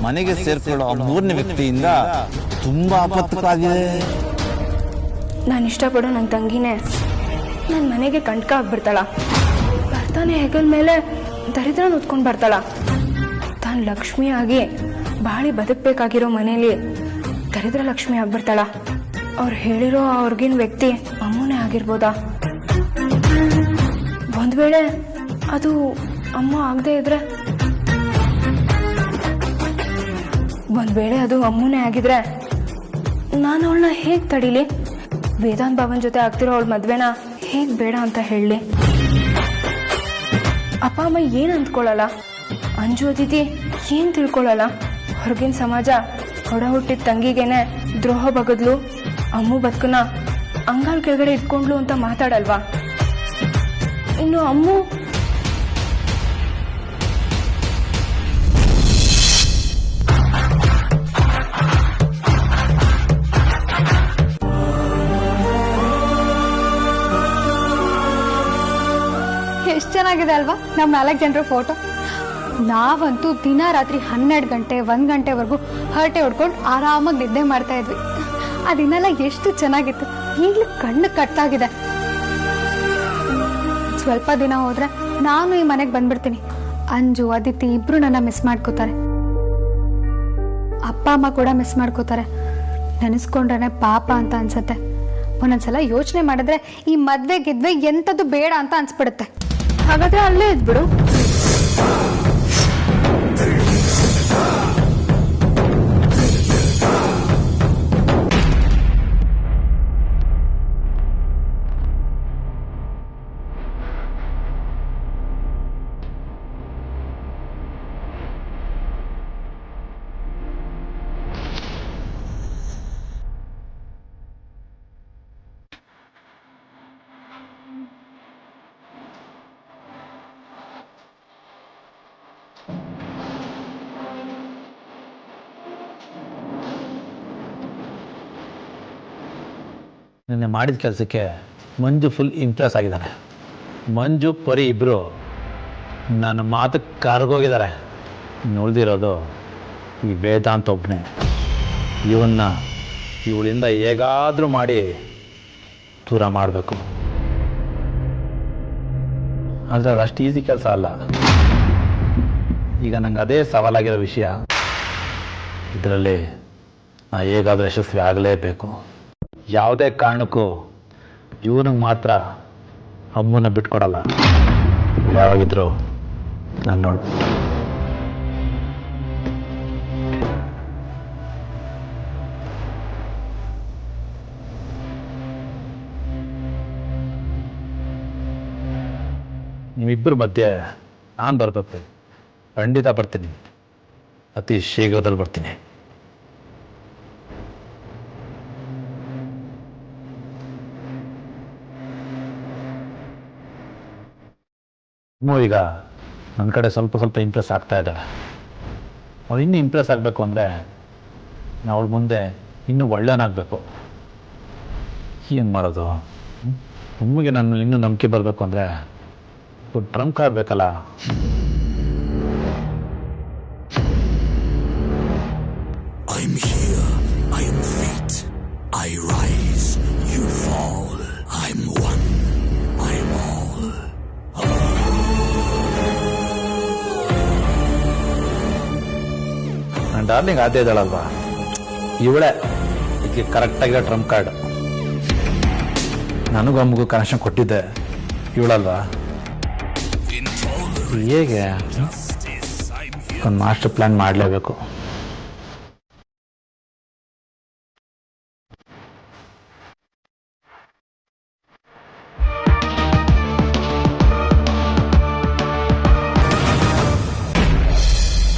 ಮನೆಗೆ ಸೇರ್ಕೊಳ್ಳೋ ಆ ಮೂರನೇ ವ್ಯಕ್ತಿಯಿಂದ ತುಂಬಾ ಆಪತ್ತುಕಾಗಿದೆ. ನಾನು ಇಷ್ಟಪಡೋ ನನ್ನ ತಂಗಿನೇ ನನ್ನ ಮನೆಗೆ ಕಂಟಕ ಆಗ್ಬಿಡ್ತಾಳ. ಬರ್ತಾನೆ ಹೆಗಲ್ ಮೇಲೆ ದರಿದ್ರ ಉತ್ಕೊಂಡು ಬರ್ತಾಳ. ತಾನು ಲಕ್ಷ್ಮಿ ಆಗಿ ಬಾಳಿ ಬದುಕಬೇಕಾಗಿರೋ ಮನೇಲಿ ದರಿದ್ರ ಲಕ್ಷ್ಮಿ ಆಗ್ಬಿಡ್ತಾಳ. ಅವ್ರು ಹೇಳಿರೋ ಅವ್ರಿಗಿನ ವ್ಯಕ್ತಿ ಅಮ್ಮನೇ ಆಗಿರ್ಬೋದಾ? ಒಂದ್ ವೇಳೆ ಅದು ಅಮ್ಮ ಆಗದೆ ಇದ್ರೆ, ಒಂದ್ ವೇಳೆ ಅದು ಅಮ್ಮನೇ ಆಗಿದ್ರೆ ನಾನು ಅವಳನ್ನ ಹೇಗ್ ತಡೀಲಿ? ವೇದಾಂತ್ ಭವನ್ ಜೊತೆ ಆಗ್ತಿರೋ ಅವಳ ಮದ್ವೆನ ಹೇಗ್ ಬೇಡ ಅಂತ ಹೇಳಲಿ? ಅಪ್ಪ ಅಮ್ಮ ಏನ್ ಅಂದ್ಕೊಳ್ಳಲ್ಲ, ಅಂಜು ಅದಿತಿ ಏನ್ ತಿಳ್ಕೊಳ್ಳಲ್ಲ. ಹೊರಗಿನ ಸಮಾಜ ಹೊಡ ಹುಟ್ಟಿದ ತಂಗಿಗೇನೆ ದ್ರೋಹ ಬಗದ್ಲು, ಅಮ್ಮು ಬದುಕನ್ನ ಅಂಗಾಲ್ ಕೆಳಗಡೆ ಇಟ್ಕೊಂಡ್ಲು ಅಂತ ಮಾತಾಡಲ್ವಾ? ಇನ್ನು ಅಮ್ಮು ಎಷ್ಟು ಚೆನ್ನಾಗಿದೆ ಅಲ್ವಾ ನಮ್ಮ 4 ಜನರ ಫೋಟೋ. ನಾವಂತೂ ದಿನ ರಾತ್ರಿ 12 ಗಂಟೆ 1 ಗಂಟೆವರೆಗೂ ಹರಟೆ ಹೊಡ್ಕೊಂಡು ಆರಾಮಾಗಿ ನಿದ್ದೆ ಮಾಡ್ತಾ ಇದ್ವಿ. ಆ ದಿನೆಲ್ಲ ಎಷ್ಟು ಚೆನ್ನಾಗಿತ್ತು. ಈಗಲೂ ಕಣ್ಣು ಕಟ್ಟಾಗಿದೆ. ಸ್ವಲ್ಪ ದಿನ ಹೋದ್ರೆ ನಾನು ಈ ಮನೆಗೆ ಬಂದ್ಬಿಡ್ತೀನಿ. ಅಂಜು ಅದಿತಿ ಇಬ್ರು ನನ್ನ ಮಿಸ್ ಮಾಡ್ಕೋತಾರೆ. ಅಪ್ಪ ಅಮ್ಮ ಕೂಡ ಮಿಸ್ ಮಾಡ್ಕೋತಾರೆ. ನೆನೆಸ್ಕೊಂಡ್ರೆ ಪಾಪ ಅಂತ ಅನ್ಸತ್ತೆ. ಒಂದೊಂದ್ಸಲ ಯೋಚನೆ ಮಾಡಿದ್ರೆ ಈ ಮದ್ವೆ ಗಿದ್ವೆ ಎಂಥದ್ದು ಬೇಡ ಅಂತ ಅನ್ಸ್ಬಿಡುತ್ತೆ. ಹಾಗಾದ್ರೆ ಅಲ್ಲೇ ಇದ್ಬಿಡು. ನಿನ್ನೆ ಮಾಡಿದ ಕೆಲಸಕ್ಕೆ ಮಂಜು ಫುಲ್ ಇಂಪ್ರೆಸ್ ಆಗಿದ್ದಾನೆ. ಮಂಜು ಪರಿ ಇಬ್ಬರು ನನ್ನ ಮಾತಕ್ಕೆ ಕರ್ಗೋಗಿದ್ದಾರೆ. ಉಳಿದಿರೋದು ಈ ವೇದಾಂತ ಒಬ್ಬನೇ. ಇವಳಿಂದ ಹೇಗಾದರೂ ಮಾಡಿ ದೂರ ಮಾಡಬೇಕು. ಆದರೆ ಅದು ಅಷ್ಟು ಈಸಿ ಕೆಲಸ ಅಲ್ಲ. ಈಗ ನಂಗೆ ಅದೇ ಸವಾಲಾಗಿರೋ ವಿಷಯ. ಇದರಲ್ಲಿ ನಾ ಹೇಗಾದರೂ ಯಶಸ್ವಿ ಆಗಲೇಬೇಕು. ಯಾವುದೇ ಕಾರಣಕ್ಕೂ ಇವನಿಗೆ ಮಾತ್ರ ಅಮ್ಮನ ಬಿಟ್ಕೊಡಲ್ಲ. ಯಾವಾಗಿದ್ರು ನಾನು ನೋಡಿ. ನಿಮ್ಮಿಬ್ಬರ ಮಧ್ಯೆ ನಾನು ಬರಬೇಕು. ಖಂಡಿತ ಬರ್ತೀನಿ. ಅತಿ ಶೀಘ್ರದಲ್ಲಿ ಬರ್ತೀನಿ. ಈಗ ನನ್ನ ಕಡೆ ಸ್ವಲ್ಪ ಇಂಪ್ರೆಸ್ ಆಗ್ತಾ ಇದ್ದಾಳೆ. ಅವಳು ಇನ್ನೂ ಇಂಪ್ರೆಸ್ ಆಗಬೇಕು ಅಂದರೆ ಅವಳ ಮುಂದೆ ಇನ್ನೂ ಒಳ್ಳೆಯನಾಗಬೇಕು. ಏನು ಮಾಡೋದು? ಒಮ್ಮಿಗೆ ನಾನು ಇನ್ನೂ ನಂಬಿಕೆ ಬರಬೇಕು ಅಂದರೆ ಟ್ರಂಪ್ ಕಾರ್ಡ್ ಬೇಕಲ್ಲ. I'm here, I am fate. I rise, you fall. I'm one, I'm all. ನನ್ನ ಡಾರ್ಲಿಂಗ್ ಆದ್ಯ ಇದ್ದಾಳಲ್ವಾ, ಇವಳೇ ಇದಕ್ಕೆ ಕರೆಕ್ಟಾಗಿರೋ ಟ್ರಂಪ್ ಕಾರ್ಡ್. ನನಗೂ ಅಮ್ಮಗೂ ಕನೆಕ್ಷನ್ ಕೊಟ್ಟಿದ್ದೆ ಇವಳಲ್ವಾ. ಹೇಗೆ ಒಂದು ಮಾಸ್ಟರ್ ಪ್ಲ್ಯಾನ್ ಮಾಡಲೇಬೇಕು.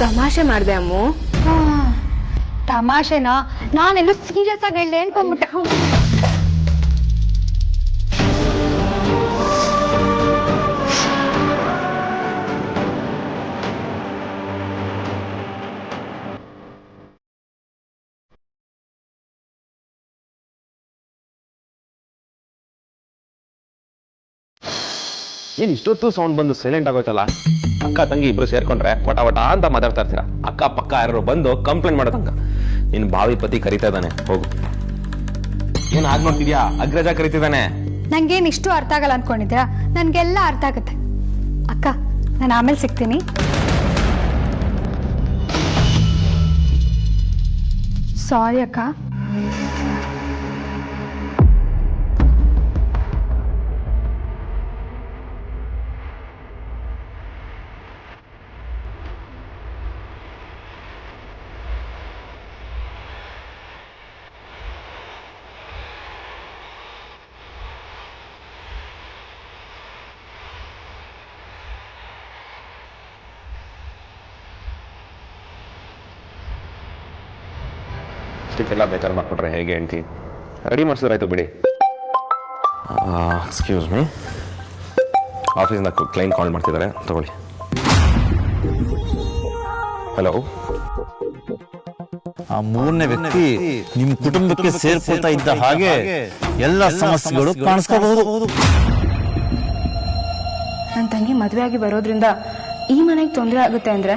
ತಮಾಷೆ ಮಾಡಿದೆ ಅಮ್ಮು. ತಮಾಷೆನಾ? ನಾನೆಲ್ಲೂ ಸೀರಿಯಸ್ ಆಗಿ ಹೇಳಿ ಅನ್ಕೊಂಡ್ಬಿಟ್ಟೆ. ಏನು ಇಷ್ಟೊತ್ತು ಸೌಂಡ್ ಬಂದು ಸೈಲೆಂಟ್ ಆಗೋಯ್ತಲ್ಲ? ಅಕ್ಕ ತಂಗಿ ಇಬ್ರು ಸೇರ್ಕೊಂಡ್ರೆ ವಟ ವಟ ಅಂತ ಮಾತಾಡ್ತಾ ಇರ್ತೀರ. ಅಕ್ಕ ಪಕ್ಕ ಯಾರು ಬಂದು ಕಂಪ್ಲೇಂಟ್ ಮಾಡೋದಂಗ. ನಿನ್ ಭಾವಿ ಪತಿ ಕರಿತಾ ಇದ್ದಾನೆ, ಹೋಗು. ಏನ್ ಆಗ್ ನೋಡ್ತಿದ್ಯಾ? ಅಗ್ರಜ ಕರಿತಿದ್ದಾನೆ. ನಂಗೇನು ಇಷ್ಟು ಅರ್ಥ ಆಗಲ್ಲ ಅಂದ್ಕೊಂಡಿದ್ಯಾ? ನನಗೆಲ್ಲ ಅರ್ಥ ಆಗುತ್ತೆ. ಅಕ್ಕ, ನಾನು ಆಮೇಲೆ ಸಿಗ್ತೀನಿ. ಸಾರಿ ಅಕ್ಕ. ಎಲ್ಲ ಬೇಕಾದ್ರೆ ಮಾಡ್ಕೊಟ್ರೆ ಹೇಗೆ ಹೇಳ್ತಿ? ರೆಡಿ ಮಾಡಿಸಿದ್ರಾಯ್ತು ಬಿಡಿ. ಎಕ್ಸ್ಕ್ಯೂಸ್ ಮೀ, ಆಫೀಸಿಂದ ಕ್ಲೈಂಟ್ ಕಾಲ್ ಮಾಡ್ತಿದ್ದಾರೆ, ತಗೊಳ್ಳಿ. ಹಲೋ. ಆ ಮೂರನೇ ವ್ಯಕ್ತಿ ನಿಮ್ ಕುಟುಂಬಕ್ಕೆ ಸೇರ್ಕೊಳ್ತಾ ಇದ್ದ ಹಾಗೆ ಎಲ್ಲ ಸಮಸ್ಯೆಗಳು ಕಾಣಿಸ್ಕೋಬಹುದು. ನನ್ನ ತಂಗಿ ಮದುವೆ ಆಗಿ ಬರೋದ್ರಿಂದ ಈ ಮನೆಗೆ ತೊಂದರೆ ಆಗುತ್ತೆ ಅಂದ್ರೆ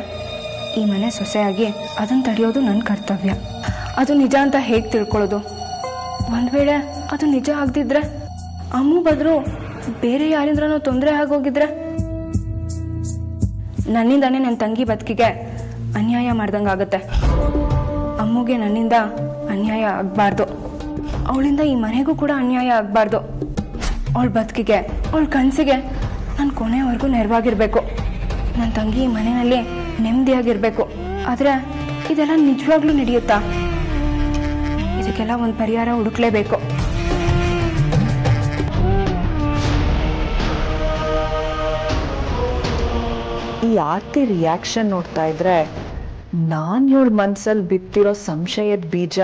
ಈ ಮನೆ ಸೊಸೆಯಾಗಿ ಅದನ್ನ ತಡೆಯೋದು ನನ್ನ ಕರ್ತವ್ಯ. ಅದು ನಿಜ ಅಂತ ಹೇಗೆ ತಿಳ್ಕೊಳ್ಳೋದು? ಒಂದ್ ವೇಳೆ ಅದು ನಿಜ ಆಗದಿದ್ರೆ, ಅಮ್ಮು ಬದ್ರು ಬೇರೆ ಯಾರಿಂದ್ರನೋ ತೊಂದರೆ ಆಗೋಗಿದ್ರೆ, ನನ್ನಿಂದಾನೇ ನನ್ನ ತಂಗಿ ಬದುಕಿಗೆ ಅನ್ಯಾಯ ಮಾಡ್ದಂಗಾಗತ್ತೆ. ಅಮ್ಮುಗೆ ನನ್ನಿಂದ ಅನ್ಯಾಯ ಆಗಬಾರ್ದು, ಅವಳಿಂದ ಈ ಮನೆಗೂ ಕೂಡ ಅನ್ಯಾಯ ಆಗಬಾರ್ದು. ಅವಳ ಬದುಕಿಗೆ, ಅವಳ ಕನಸಿಗೆ ನಾನು ಕೊನೆವರೆಗೂ ನೆರವಾಗಿರ್ಬೇಕು. ನನ್ನ ತಂಗಿ ಈ ಮನೆಯಲ್ಲಿ ನೆಮ್ಮದಿಯಾಗಿರ್ಬೇಕು. ಆದ್ರೆ ಇದೆಲ್ಲ ನಿಜವಾಗ್ಲೂ ನಡೆಯುತ್ತಾ? ಇದಕ್ಕೆಲ್ಲ ಒಂದು ಪರಿಹಾರ ಹುಡುಕ್ಲೇಬೇಕು. ಈ ಆರ್ತಿ ರಿಯಾಕ್ಷನ್ ನೋಡ್ತಾ ಇದ್ರೆ ನಾನು ಇವಳ ಮನ್ಸಲ್ಲಿ ಬಿತ್ತಿರೋ ಸಂಶಯದ ಬೀಜ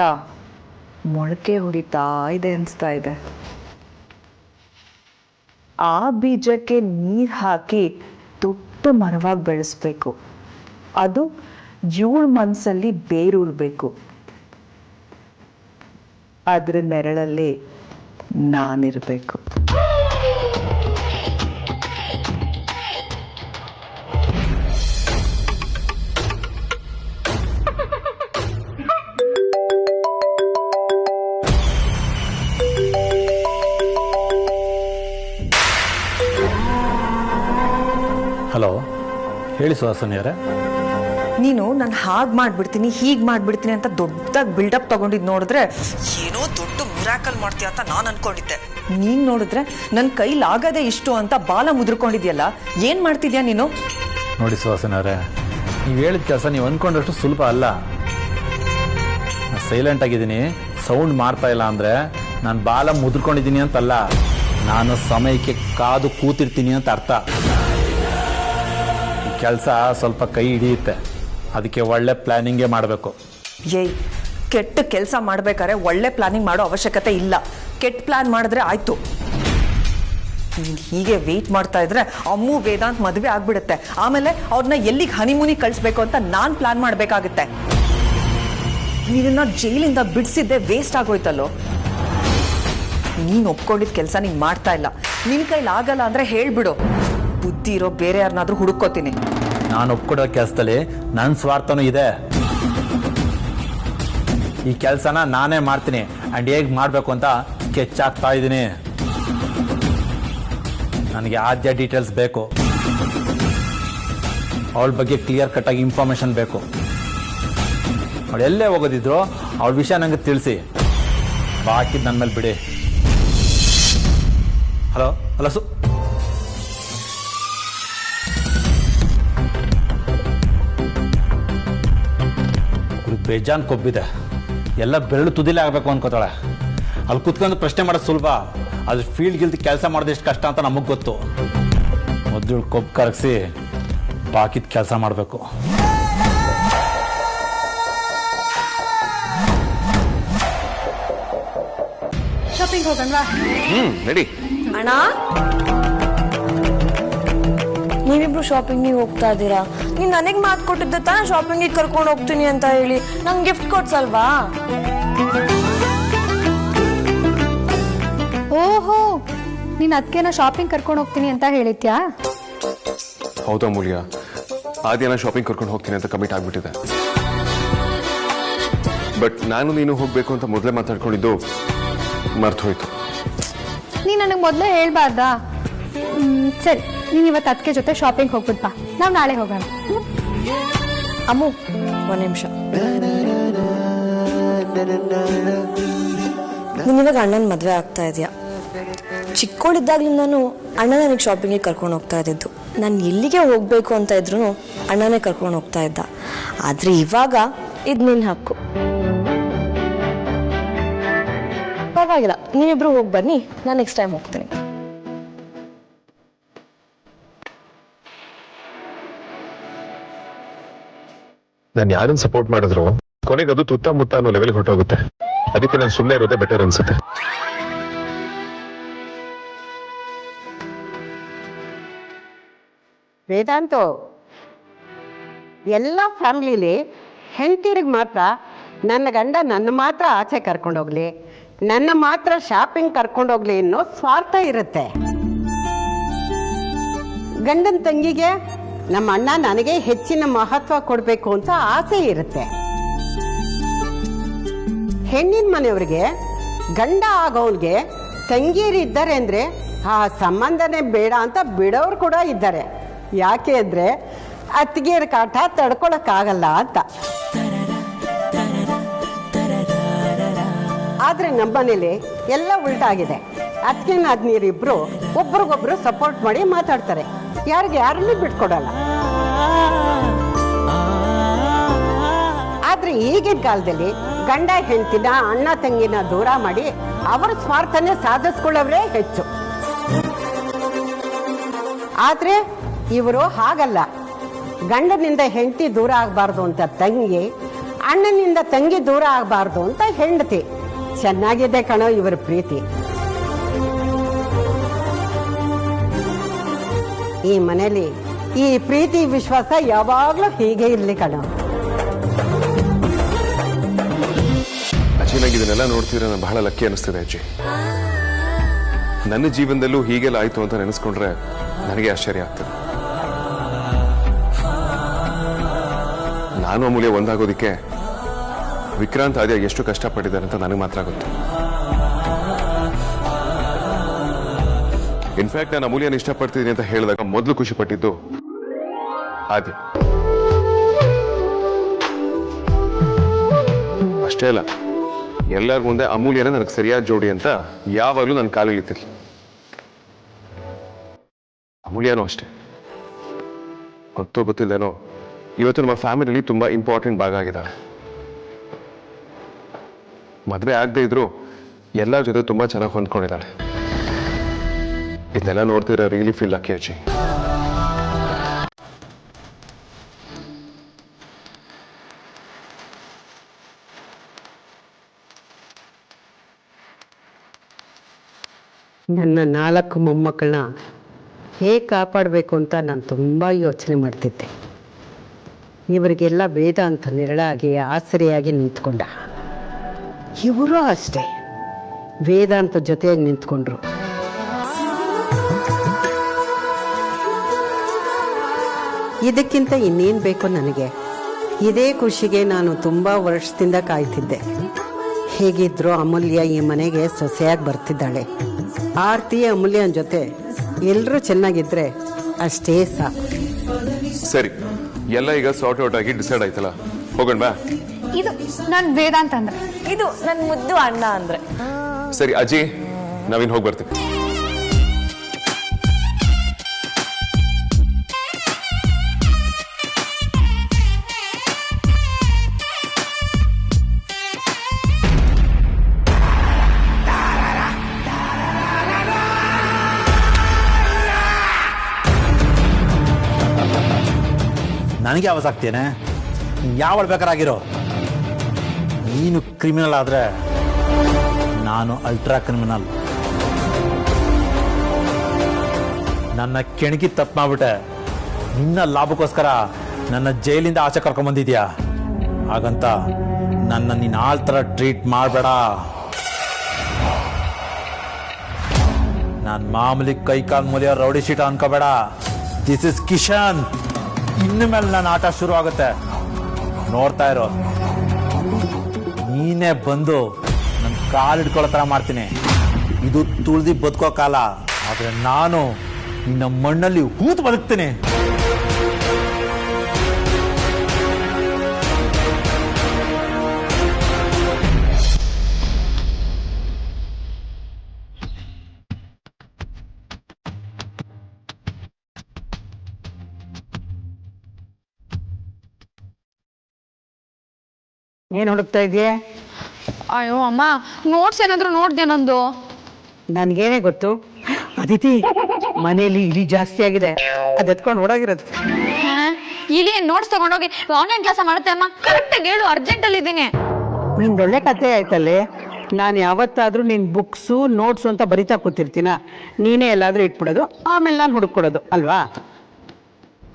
ಮೊಳಕೆ ಹೊಡಿತಾ ಇದೆ ಅನಿಸ್ತಾ ಇದೆ. ಆ ಬೀಜಕ್ಕೆ ನೀರು ಹಾಕಿ ದೊಡ್ಡ ಮರವಾಗಿ ಬೆಳೆಸ್ಬೇಕು. ಅದು ಇವಳ ಮನಸ್ಸಲ್ಲಿ ಬೇರೂರ್ಬೇಕು. ಅದ್ರ ನೆರಳಲ್ಲಿ ನಾನಿರ್ಬೇಕು. ಹಲೋ, ಹೇಳಿ ಸುಹಾಸಿನಿಯವರೇ. ನೀನು ನಾನು ಹಾಗೆ ಮಾಡ್ಬಿಡ್ತೀನಿ ಹೀಗೆ ಮಾಡ್ಬಿಡ್ತೀನಿ ಅಂತ ದೊಡ್ಡದಾಗಿ ಬಿಲ್ಡಪ್ ತಗೊಂಡಿದ್ದು ನೋಡಿದ್ರೆ ಏನೋ ದೊಡ್ಡ ಮಿರಾಕಲ್ ಮಾಡ್ತೀಯ ಅಂತ ನಾನು ಅನ್ಕೊಂಡಿದ್ದೆ. ನೀನು ನೋಡಿದ್ರೆ ನನ್ನ ಕೈಲಾಗದೆ ಇಷ್ಟು ಅಂತ ಬಾಲ ಮುದ್ರಕೊಂಡಿದ್ಯಲ್ಲ, ಏನು ಮಾಡ್ತಿದ್ಯಾ ನೀನು? ನೋಡಿ ಸುಹಾಸಿನಿಯವರೇ, ನೀವು ಹೇಳಿದ ಕೆಲಸ ನೀವು ಅಂದ್ಕೊಂಡಷ್ಟು ಸುಲಭ ಅಲ್ಲ. ಸೈಲೆಂಟ್ ಆಗಿದ್ದೀನಿ, ಸೌಂಡ್ ಮಾಡ್ತಾ ಇಲ್ಲ ಅಂದರೆ ನಾನು ಬಾಲ ಮುದ್ರಕೊಂಡಿದ್ದೀನಿ ಅಂತಲ್ಲ, ನಾನು ಸಮಯಕ್ಕೆ ಕಾದು ಕೂತಿರ್ತೀನಿ ಅಂತ ಅರ್ಥ. ಈ ಕೆಲಸ ಸ್ವಲ್ಪ ಕೈ ಹಿಡಿಯುತ್ತೆ, ಅದಕ್ಕೆ ಒಳ್ಳೆ ಪ್ಲಾನಿಂಗೇ ಮಾಡಬೇಕು. ಏಯ್, ಕೆಟ್ಟ ಕೆಲಸ ಮಾಡ್ಬೇಕಾದ್ರೆ ಒಳ್ಳೆ ಪ್ಲಾನಿಂಗ್ ಮಾಡೋ ಅವಶ್ಯಕತೆ ಇಲ್ಲ. ಕೆಟ್ಟ ಪ್ಲಾನ್ ಮಾಡಿದ್ರೆ ಆಯ್ತು. ನೀನು ಹೀಗೆ ವೆಯ್ಟ್ ಮಾಡ್ತಾ ಇದ್ರೆ ಅಮ್ಮು ವೇದಾಂತ್ ಮದುವೆ ಆಗ್ಬಿಡುತ್ತೆ. ಆಮೇಲೆ ಅವ್ರನ್ನ ಎಲ್ಲಿಗೆ ಹನಿಮೂನಿಗೆ ಕಳಿಸ್ಬೇಕು ಅಂತ ನಾನು ಪ್ಲಾನ್ ಮಾಡಬೇಕಾಗುತ್ತೆ. ನೀನನ್ನ ಜೈಲಿಂದ ಬಿಡಿಸಿದ್ದೆ ವೇಸ್ಟ್ ಆಗೋಯ್ತಲ್ಲೋ. ನೀನು ಒಪ್ಕೊಂಡಿದ್ದ ಕೆಲಸ ನೀನು ಮಾಡ್ತಾ ಇಲ್ಲ. ನಿನ್ನ ಕೈಲಿ ಆಗಲ್ಲ ಅಂದ್ರೆ ಹೇಳ್ಬಿಡು, ಬುದ್ಧಿ ಇರೋ ಬೇರೆ ಯಾರನ್ನಾದ್ರೂ ಹುಡುಕೋತೀನಿ. ನಾನು ಒಪ್ಕೊಡೋ ಕೆಲಸದಲ್ಲಿ ನನ್ನ ಸ್ವಾರ್ಥನೂ ಇದೆ. ಈ ಕೆಲಸನ ನಾನೇ ಮಾಡ್ತೀನಿ ಆ್ಯಂಡ್ ಹೇಗೆ ಮಾಡಬೇಕು ಅಂತ ಸ್ಕೆಚ್ ಆಗ್ತಾ ಇದ್ದೀನಿ. ನನಗೆ ಆದ್ಯ ಡೀಟೇಲ್ಸ್ ಬೇಕು, ಅವಳ ಬಗ್ಗೆ ಕ್ಲಿಯರ್ ಕಟ್ಟಾಗಿ ಇನ್ಫಾರ್ಮೇಶನ್ ಬೇಕು. ಅವಳು ಎಲ್ಲೇ ಹೋಗೋದಿದ್ರು ಅವಳ ವಿಷಯ ನನಗೆ ತಿಳಿಸಿ, ಬಾಕಿದ್ದು ನನ್ನ ಮೇಲೆ ಬಿಡಿ. ಹಲೋ ಹಲೋ ಬೇಜಾನ್ ಕೊಬ್ಬಿದೆ, ಎಲ್ಲ ಬೆರಳು ತುದಿಲೇ ಆಗಬೇಕು ಅನ್ಕೋತಾಳೆ. ಅಲ್ಲಿ ಕುತ್ಕೊಂಡು ಪ್ರಶ್ನೆ ಮಾಡೋದು ಸುಲಭ, ಅದ್ರ ಫೀಲ್ಡ್ ಗಿಲ್ದು ಕೆಲಸ ಮಾಡೋದು ಎಷ್ಟು ಕಷ್ಟ ಅಂತ ನಮಗೆ ಗೊತ್ತು. ಮೊದಲು ಕೊಬ್ಬು ಕರಗಿಸಿ ಬಾಕಿದ ಕೆಲಸ ಮಾಡಬೇಕು. ಶಾಪಿಂಗ್ ಹೋಗಣ್ವಾ? ರೆಡಿ ಅಣ್ಣ, ನೀವಿಬ್ರು ಶಾಪಿಂಗ್ ಹೋಗ್ತಾ ಇದ್ದೀರಾ? ನೀನ್ ನನಗ್ ಮಾತು ಕೊಟ್ಟಿದ್ದ ತಾನ ಶಾಪಿಂಗಿಗೆ ಕರ್ಕೊಂಡು ಹೋಗ್ತೀನಿ ಅಂತ ಹೇಳಿ. ನಂಗೆ ಗಿಫ್ಟ್ ಕೊಡ್ಸಲ್ವಾ? ಓಹೋ, ನೀನ್ ಅದಕ್ಕೆ ನಾ ಶಾಪಿಂಗ್ ಕರ್ಕೊಂಡು ಹೋಗ್ತೀನಿ ಅಂತ ಹೇಳಿದ್ಯಾ? ಹೌದಾ ಮೂಲ್ಯ, ಆದಿನ ಶಾಪಿಂಗ್ ಕರ್ಕೊಂಡು ಹೋಗ್ತೀನಿ ಅಂತ ಕಮಿಟ್ ಆಗ್ಬಿಟ್ಟಿದೆ. ಬಟ್ ನಾನು ನೀನು ಹೋಗ್ಬೇಕು ಅಂತ ಮೊದಲೇ ಮಾತಾಡ್ಕೊಂಡಿದ್ದು ಮರ್ತು ಹೋಯ್ತು. ನೀನು ನನಗೆ ಮೊದಲೇ ಹೇಳ್ಬಾರ್ದಾ? ಸರಿ, ನೀನು ಇವತ್ತು ಅದಕ್ಕೆ ಜೊತೆ ಶಾಪಿಂಗ್ ಹೋಗ್ಬಿಟ್ಬಾ, ನಾವು ನಾಳೆ ಹೋಗೋಣ. ಅಮ್ಮು ಒಂದು ನಿಮಿಷ. ನೀನು ಇವಾಗ ಅಣ್ಣನ ಮದುವೆ ಆಗ್ತಾ ಇದೆಯಾ? ಚಿಕ್ಕವಳಿದ್ದಾಗ್ಲಿಂದನೂ ಅಣ್ಣ ನನಗೆ ಶಾಪಿಂಗಿಗೆ ಕರ್ಕೊಂಡು ಹೋಗ್ತಾ ಇದ್ದಿದ್ದು. ನಾನು ಎಲ್ಲಿಗೆ ಹೋಗಬೇಕು ಅಂತ ಇದ್ರು ಅಣ್ಣನೇ ಕರ್ಕೊಂಡು ಹೋಗ್ತಾ ಇದ್ದ. ಆದರೆ ಇವಾಗ ಇದು ನಿನ್ನ ಹಕ್ಕು. ಪರವಾಗಿಲ್ಲ, ನೀವಿಬ್ರು ಹೋಗಿ ಬನ್ನಿ, ನಾನು ನೆಕ್ಸ್ಟ್ ಟೈಮ್ ಹೋಗ್ತೀನಿ. ನಾನು ಯಾರನ್ನ ಸಪೋರ್ಟ್ ಮಾಡಿದ್ರು ಕೊನೆಗೆ ಅದು ತುತ್ತ ಮುತ್ತ ಅನ್ನೋ ಲೆವೆಲ್ ಹೊರಟೋಗುತ್ತೆ. ಅದಕ್ಕೆ ನಾನು ಸುಮ್ಮನೆ ಇರೋದೇ ಬೆಟರ್ ಅನ್ಸುತ್ತೆ. ವೇದಾಂತು, ಎಲ್ಲ ಫ್ಯಾಮಿಲಿಲಿ ಹೆಂಡತಿರಿಗೆ ಮಾತ್ರ ನನ್ನ ಗಂಡ ನನ್ನ ಮಾತ್ರ ಆಚೆ ಕರ್ಕೊಂಡೋಗ್ಲಿ, ನನ್ನ ಮಾತ್ರ ಶಾಪಿಂಗ್ ಕರ್ಕೊಂಡೋಗ್ಲಿ ಅನ್ನೋ ಸ್ವಾರ್ಥ ಇರುತ್ತೆ. ಗಂಡನ ತಂಗಿಗೆ ನಮ್ಮ ಅಣ್ಣ ನನಗೆ ಹೆಚ್ಚಿನ ಮಹತ್ವ ಕೊಡಬೇಕು ಅಂತ ಆಸೆ ಇರುತ್ತೆ. ಹೆಣ್ಣಿನ ಮನೆಯವ್ರಿಗೆ ಗಂಡ ಆಗೋನ್ಗೆ ತಂಗಿಯರು ಇದ್ದಾರೆ ಅಂದರೆ ಆ ಸಂಬಂಧನೇ ಬೇಡ ಅಂತ ಬಿಡೋರು ಕೂಡ ಇದ್ದಾರೆ. ಯಾಕೆ ಅಂದರೆ ಅತ್ತಿಗೆಯರ ಕಾಟ ತಡ್ಕೊಳಕ್ಕಾಗಲ್ಲ ಅಂತ. ಆದರೆ ನಮ್ಮನೇಲಿ ಎಲ್ಲ ಉಲ್ಟಾಗಿದೆ. ಅತ್ತಿಗೆ ನಾದ್ನೀರಿಬ್ರು ಒಬ್ರಿಗೊಬ್ರು ಸಪೋರ್ಟ್ ಮಾಡಿ ಮಾತಾಡ್ತಾರೆ, ಯಾರಿಗೆ ಯಾರನ್ನೂ ಬಿಟ್ಕೊಡಲ್ಲ. ಆದ್ರೆ ಈಗಿನ ಕಾಲದಲ್ಲಿ ಗಂಡ ಹೆಂಡತಿನ ಅಣ್ಣ ತಂಗಿನ ದೂರ ಮಾಡಿ ಅವರ ಸ್ವಾರ್ಥನೇ ಸಾಧಿಸ್ಕೊಳ್ಳೋರೇ ಹೆಚ್ಚು. ಆದ್ರೆ ಇವರು ಹಾಗಲ್ಲ. ಗಂಡನಿಂದ ಹೆಂಡತಿ ದೂರ ಆಗಬಾರ್ದು ಅಂತ ತಂಗಿ, ಅಣ್ಣನಿಂದ ತಂಗಿ ದೂರ ಆಗಬಾರ್ದು ಅಂತ ಹೆಂಡತಿ. ಚೆನ್ನಾಗಿದೆ ಕಣೋ ಇವರ ಪ್ರೀತಿ. ಈ ಮನೇಲಿ ಈ ಪ್ರೀತಿ ವಿಶ್ವಾಸ ಯಾವಾಗ್ಲೂ ಹೀಗೆ ಇರ್ಲಿ ಕಣೋ. ಅಜ್ಜಿನಾಗಿ ಇದನ್ನೆಲ್ಲ ನೋಡ್ತಿದ್ರೆ ನಾನು ಬಹಳ ಲಕ್ಕಿ ಅನಿಸ್ತಿದೆ ಅಜ್ಜಿ. ನನ್ನ ಜೀವನದಲ್ಲೂ ಹೀಗೆಲ್ಲ ಆಯ್ತು ಅಂತ ನೆನೆಸ್ಕೊಂಡ್ರೆ ನನಗೆ ಆಶ್ಚರ್ಯ ಆಗ್ತದೆ. ನಾನು ಅಮೂಲ್ಯ ಒಂದಾಗೋದಿಕ್ಕೆ ವಿಕ್ರಾಂತ್ ಆದ್ಯ ಎಷ್ಟು ಕಷ್ಟಪಟ್ಟಿದ್ದಾರೆ ಅಂತ ನನಗೆ ಮಾತ್ರ ಗೊತ್ತು. ಇನ್ಫ್ಯಾಕ್ಟ್ ನಾನು ಅಮೂಲ್ಯನ ಇಷ್ಟಪಡ್ತಿದ್ದೀನಿ ಅಂತ ಹೇಳಿದಾಗ ಮೊದಲು ಖುಷಿ ಪಟ್ಟಿದ್ದು ಆದ್ಯ. ಅಷ್ಟೇ ಅಲ್ಲ, ಎಲ್ಲರ ಮುಂದೆ ಅಮೂಲ್ಯನೇ ನನಗೆ ಸರಿಯಾದ ಜೋಡಿ ಅಂತ ಯಾವಾಗಲೂ ನನ್ನ ಕಾಲು ಇಳಿತಿರ್ಲಿ. ಅಮೂಲ್ಯನೂ ಅಷ್ಟೇ. ಗೊತ್ತಿಲ್ಲದೇನೋ ಇವತ್ತು ನಮ್ಮ ಫ್ಯಾಮಿಲಿಲಿ ತುಂಬಾ ಇಂಪಾರ್ಟೆಂಟ್ ಭಾಗ ಆಗಿದ್ದಾಳೆ. ಮದುವೆ ಆಗದೆ ಇದ್ರು ಎಲ್ಲರ ಜೊತೆ ತುಂಬಾ ಚೆನ್ನಾಗಿ ಹೊಂದ್ಕೊಂಡಿದ್ದಾಳೆ. ಇದನ್ನೆಲ್ಲ ನೋಡ್ತಿದ್ರೆ ರಿಯಲಿ ಫೀಲ್ ಲಕ್ಕಿ ಅಜ್ಜಿ. ನನ್ನ 4 ಮೊಮ್ಮಕ್ಕಳನ್ನ ಹೇಗೆ ಕಾಪಾಡಬೇಕು ಅಂತ ನಾನು ತುಂಬ ಯೋಚನೆ ಮಾಡ್ತಿದ್ದೆ. ಇವರಿಗೆಲ್ಲ ವೇದಾಂತ ನೆರಳಾಗಿ ಆಸರೆಯಾಗಿ ನಿಂತ್ಕೊಂಡ. ಇವರು ಅಷ್ಟೇ ವೇದಾಂತ ಜೊತೆಯಾಗಿ ನಿಂತ್ಕೊಂಡ್ರು. ಇದಕ್ಕಿಂತ ಇನ್ನೇನು ಬೇಕು ನನಗೆ? ಇದೇ ಖುಷಿಗೆ ನಾನು ತುಂಬ ವರ್ಷದಿಂದ ಕಾಯ್ತಿದ್ದೆ. ಹೇಗಿದ್ರು ಅಮೂಲ್ಯ ಈ ಮನೆಗೆ ಸೊಸೆಯಾಗಿ ಬರ್ತಿದ್ದಾಳೆ. ಆರ್ತಿ ಅಮೂಲ್ಯನ ಜೊತೆ ಎಲ್ಲರೂ ಚೆನ್ನಾಗಿದ್ರೆ ಅಷ್ಟೇ ಸಾಕು. ಸರಿ, ಎಲ್ಲ ಈಗ ಸಾರ್ಟ್ ಔಟ್ ಆಗಿ ಡಿಸೈಡ್ ಆಯ್ತಲ್ಲ, ಹೋಗೋಣ ಬಾ. ಇದು ನನ್ನ ವೇದಾಂತ ಅಂದ್ರೆ, ಇದು ನನ್ನ ಮುದ್ದು ಅಣ್ಣ ಅಂದ್ರೆ. ಸರಿ ಅಜ್ಜಿ, ನಾವಿನ್ ಹೋಗಿ ಬರ್ತೀವಿ. ನನಗೆ ಆವಾಜ್ ಆಗ್ತೇನೆ. ಯಾವಳ ಬೇಕಾರಾಗಿರೋ, ನೀನು ಕ್ರಿಮಿನಲ್ ಆದರೆ ನಾನು ಅಲ್ಟ್ರಾ ಕ್ರಿಮಿನಲ್. ನನ್ನ ಕೆಣಕಿ ತಪ್ಪು ಮಾಡ್ಬಿಟ್ಟೆ. ನಿನ್ನ ಲಾಭಕ್ಕೋಸ್ಕರ ನನ್ನ ಜೈಲಿಂದ ಆಚೆ ಕರ್ಕೊಂಬಂದಿದ್ಯಾ. ಹಾಗಂತ ನನ್ನ ನೀನು ಆಳ್ ಥರ ಟ್ರೀಟ್ ಮಾಡಬೇಡ. ನಾನು ಮಾಮೂಲಿ ಕೈ ಕಾಲು ಮೂಲಿಯ ರೌಡಿ ಶೀಟ ಅನ್ಕೋಬೇಡ. This is Kishan. ಇನ್ನು ಮೇಲೆ ನನ್ನ ಆಟ ಶುರು ಆಗುತ್ತೆ, ನೋಡ್ತಾ ಇರೋ. ನೀನೇ ಬಂದು ನನ್ನ ಕಾಲಿಡ್ಕೊಳ್ಳೋ ಥರ ಮಾಡ್ತೀನಿ. ಇದು ತುಳ್ದಿ ಬದುಕೋ ಕಾಲ, ಆದರೆ ನಾನು ನಿನ್ನ ಮಣ್ಣಲ್ಲಿ ಹೂತು ಬದುಕ್ತೀನಿ. ಏನು ಹುಡುಕ್ತಾ ಇದೆಯೇ? ಅಯ್ಯೋ ಅಮ್ಮ, ನೋಟ್ಸ್ ಏನಾದ್ರು ನೋಡ್ದೆ ನಂದು? ನನಗೇನೇ ಗೊತ್ತು. ಅದಿತಿ, ಮನೇಲಿ ಇಲಿ ಜಾಸ್ತಿ ಆಗಿದೆ, ಅದು ಎತ್ಕೊಂಡು ಓಡೋಗಿರೋದು. ಇಲ್ಲಿ ನೋಟ್ಸ್ ತಗೊಂಡೋಗಿ ಆನ್ಲೈನ್ ಕ್ಲಾಸ್ ಮಾಡುತ್ತೆ ಅಮ್ಮ. ಕರೆಕ್ಟಾಗಿ ಹೇಳು, ಅರ್ಜೆಂಟಲ್ಲಿ ಇದ್ದೀನಿ. ನಿಂದು ಒಳ್ಳೆ ಕತೆ ಆಯ್ತಲ್ಲೇ. ನಾನು ಯಾವತ್ತಾದರೂ ನಿನ್ನ ಬುಕ್ಸು ನೋಟ್ಸು ಅಂತ ಬರಿತಾ ಕೂತಿರ್ತೀನ, ನೀನೇ ಎಲ್ಲಾದರೂ ಇಟ್ಬಿಡೋದು, ಆಮೇಲೆ ನಾನು ಹುಡುಕೊಡೋದು ಅಲ್ವಾ?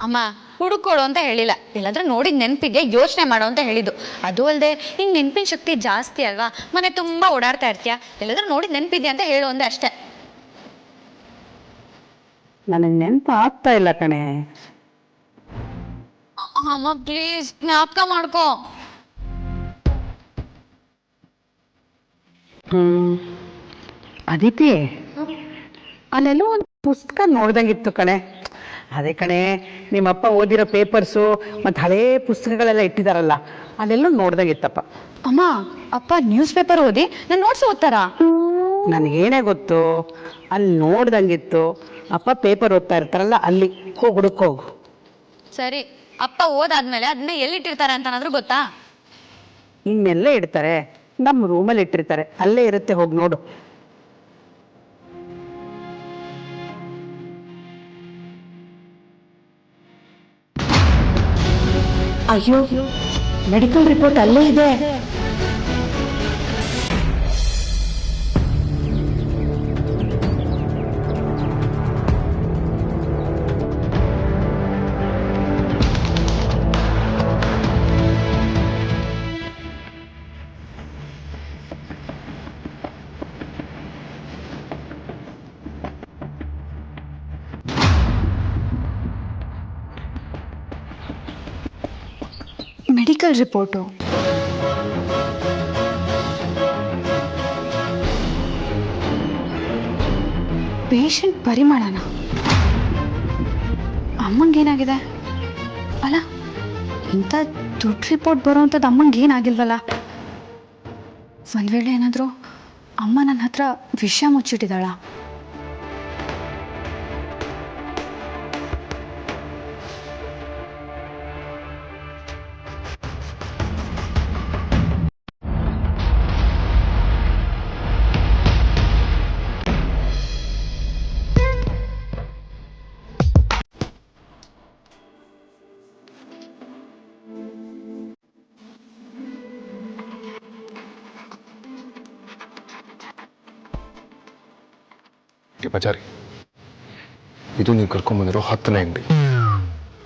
ಅಮ್ಮ, ಹುಡುಕೊಡು ಅಂತ ಹೇಳಿಲ್ಲ, ಇಲ್ಲಾಂದ್ರೆ ನೋಡಿದ ನೆನಪಿಗೆ ಯೋಚನೆ ಮಾಡೋ ಅಂತ ಹೇಳಿದ್ದು. ಅದು ಅಲ್ಲದೆ ನಿಂಗೆ ನೆನಪಿನ ಶಕ್ತಿ ಜಾಸ್ತಿ ಅಲ್ವಾ, ಮನೆ ತುಂಬ ಓಡಾಡ್ತಾ ಇರ್ತೀಯ, ಇಲ್ಲಾಂದ್ರೆ ನೋಡಿದ ನೆನಪಿದ್ಯಾ ಅಂತ ಹೇಳು ಅಂದೆ ಅಷ್ಟೇ. ನನಗೆ ನೆನಪು ಆಗ್ತಾ ಇಲ್ಲ ಕಣೆ. ಅಮ್ಮ ಪ್ಲೀಸ್ ಜ್ಞಾಪಕ ಮಾಡ್ಕೋ. ಅದಿತಿ, ಅಲ್ಲೆಲ್ಲೋ ಒಂದು ಪುಸ್ತಕ ನೋಡ್ದಂಗಿತ್ತು ಕಣೆ. ಅದೇ ಕಣೆ, ನಿಮ್ಮಪ್ಪ ಓದಿರೋ ಪೇಪರ್ಸು ಮತ್ತು ಹಳೇ ಪುಸ್ತಕಗಳೆಲ್ಲ ಇಟ್ಟಿದಾರಲ್ಲ, ಅಲ್ಲೆಲ್ಲೋ ನೋಡ್ದಂಗಿತ್ತಪ್ಪ. ಅಮ್ಮ, ಅಪ್ಪ ನ್ಯೂಸ್ ಪೇಪರ್ ಓದಿ ನಾನು ನೋಟ್ಸ್ ಓದ್ತಾರಾ? ನನಗೇನೇ ಗೊತ್ತು, ಅಲ್ಲಿ ನೋಡ್ದಂಗಿತ್ತು. ಅಪ್ಪ ಪೇಪರ್ ಓದ್ತಾ ಇರ್ತಾರಲ್ಲ, ಅಲ್ಲಿ ಹೋಗಿ ಹುಡುಕೋಗು. ಸರಿ, ಅಪ್ಪ ಓದಾದ್ಮೇಲೆ ಅದನ್ನ ಎಲ್ಲಿಟ್ಟಿರ್ತಾರೆ ಅಂತನಾದ್ರೂ ಗೊತ್ತಾ? ಇನ್ನೆಲ್ಲೇ ಇಡ್ತಾರೆ, ನಮ್ಮ ರೂಮಲ್ಲಿ ಇಟ್ಟಿರ್ತಾರೆ, ಅಲ್ಲೇ ಇರುತ್ತೆ, ಹೋಗಿ ನೋಡು. ಅಯ್ಯೋ, ಮೆಡಿಕಲ್ ರಿಪೋರ್ಟ್ ಅಲ್ಲೇ ಇದೆ. Medical report. ಪೇಷಂಟ್ ಪರಿಮಳನ? ಅಮ್ಮಂಗೇನಾಗಿದೆ? ಅಲ್ಲ, ಇಂಥ ದೊಡ್ಡ ರಿಪೋರ್ಟ್ ಬರೋವಂಥದ್ದು ಅಮ್ಮಂಗೇನಾಗಿಲ್ವಲ್ಲ? ಒಂದು ವೇಳೆ ಏನಾದರೂ ಅಮ್ಮ ನನ್ನ ಹತ್ರ ವಿಷಯ ಮುಚ್ಚಿಟ್ಟಿದ್ದಾಳ? ಪಚಾರಿ, ಇದು ನೀವು ಕರ್ಕೊಂಡ್ಬಂದಿರೋ 10ನೇ ಅಂಗಡಿ.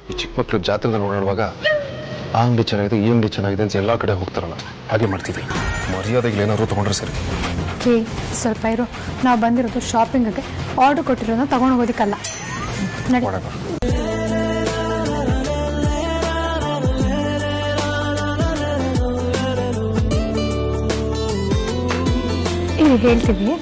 ಈ ಚಿಕ್ಕ ಮಕ್ಕಳು ಜಾತ್ರೆದಲ್ಲಿ ಓಡಾಡುವಾಗ ಆ ಅಂಗಡಿ ಚೆನ್ನಾಗಿದೆ, ಈ ಅಂಗಡಿ ಚೆನ್ನಾಗಿದೆ ಅಂತ ಎಲ್ಲ ಕಡೆ ಹೋಗ್ತಾರಲ್ಲ, ಹಾಗೆ ಮಾಡ್ತಿದ್ವಿ. ಮರ್ಯಾದೆಗೆ ಏನಾದ್ರು ತೊಗೊಂಡ್ರೆ ಸರಿ. ಸ್ವಲ್ಪ ಇರು, ನಾವು ಬಂದಿರೋದು ಶಾಪಿಂಗ್ಗೆ, ಆರ್ಡರ್ ಕೊಟ್ಟಿರೋದನ್ನ ತಗೊಂಡೋಗೋದಕ್ಕಲ್ಲ. ಇಲ್ಲಿ ಹೇಳ್ತೀವಿ.